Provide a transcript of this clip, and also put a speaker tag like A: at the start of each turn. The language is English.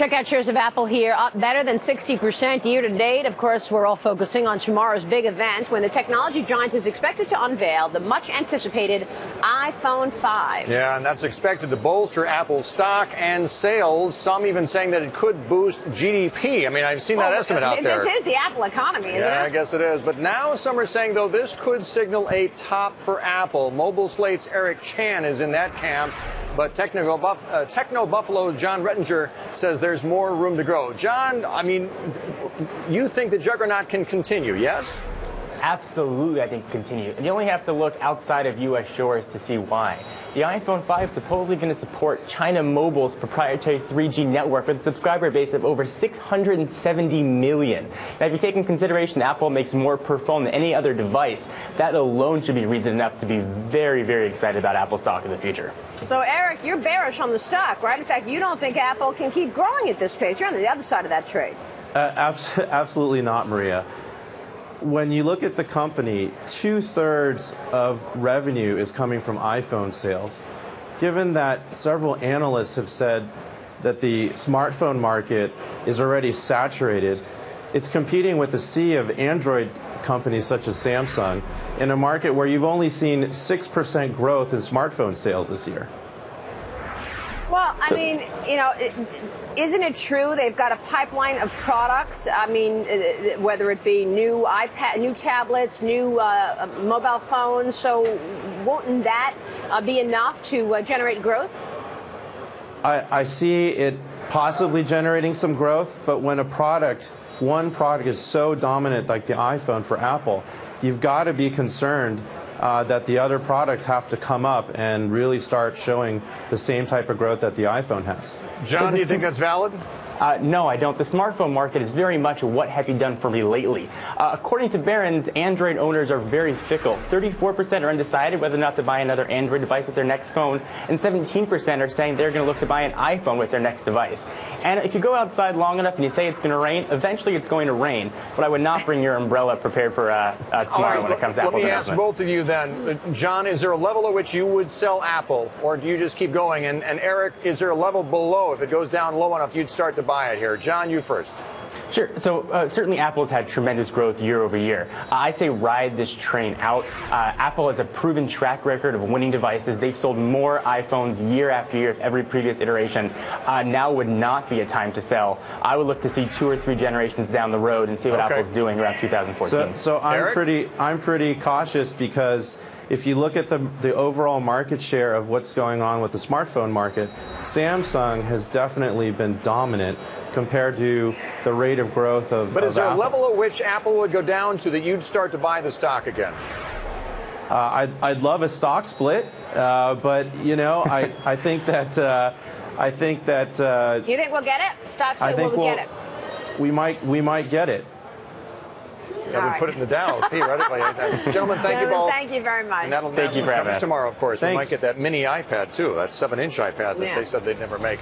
A: Check out shares of Apple here, up better than 60% year to date. Of course, we're all focusing on tomorrow's big event when the technology giant is expected to unveil the much anticipated iPhone 5.
B: Yeah, and that's expected to bolster Apple's stock and sales. Some even saying that it could boost GDP. I mean, I've seen that estimate out there.
A: It is the Apple economy, isn't it?
B: Yeah, I guess it is. But now some are saying, though, this could signal a top for Apple. Mobile Slate's Eric Chan is in that camp. But Techno Buffalo's John Rettinger says there's more room to grow. John, I mean, you think the juggernaut can continue, yes?
C: Absolutely, I think continue. And you only have to look outside of U.S. shores to see why. The iPhone 5 is supposedly going to support China Mobile's proprietary 3G network with a subscriber base of over 670 million. Now, if you take in consideration Apple makes more per phone than any other device, that alone should be reason enough to be very, very excited about Apple stock in the future.
A: So, Eric, you're bearish on the stock, right? In fact, you don't think Apple can keep growing at this pace. You're on the other side of that trade.
D: Absolutely not, Maria. When you look at the company, 2/3 of revenue is coming from iPhone sales. Given that several analysts have said that the smartphone market is already saturated, it's competing with a sea of Android companies such as Samsung in a market where you've only seen 6% growth in smartphone sales this year.
A: Well, I mean, you know, isn't it true they've got a pipeline of products? I mean, whether it be new iPad, new tablets, new mobile phones. So won't that be enough to generate growth?
D: I see it possibly generating some growth, but when one product is so dominant like the iPhone for Apple, you've got to be concerned that the other products have to come up and really start showing the same type of growth that the iPhone has.
B: John, do you think that's valid?
C: No, I don't. The smartphone market is very much what have you done for me lately. According to Barron's, Android owners are very fickle. 34% are undecided whether or not to buy another Android device with their next phone, and 17% are saying they're going to look to buy an iPhone with their next device. And if you go outside long enough and you say it's going to rain, eventually it's going to rain. But I would not bring your umbrella prepared for tomorrow when it comes to Apple's announcement.
B: Let me ask both of you then. John, is there a level at which you would sell Apple, or do you just keep going? And Eric, is there a level below? If it goes down low enough, you'd start to buy it here. John, you first.
C: Sure. So certainly Apple's had tremendous growth year over year. I say ride this train out. Apple has a proven track record of winning devices. They've sold more iPhones year after year with every previous iteration. Now would not be a time to sell. I would look to see 2 or 3 generations down the road and see what Apple's doing around 2014.
D: So I'm pretty cautious because if you look at the overall market share of what's going on with the smartphone market, Samsung has definitely been dominant compared to the rate of growth of
B: But is there
D: Apple.
B: a level at which Apple would go down to that you'd start to buy the stock again?
D: I'd love a stock split, but you know, I think that
A: You think we'll get it? Stock split, will we get it?
D: We might get it.
B: Yeah, we put it in the Dow, theoretically. Gentlemen, thank you both.
A: Thank you very much.
B: And that'll cover tomorrow, of course.
D: Thanks.
B: We might get that mini iPad, too. That 7-inch iPad that they said they'd never make.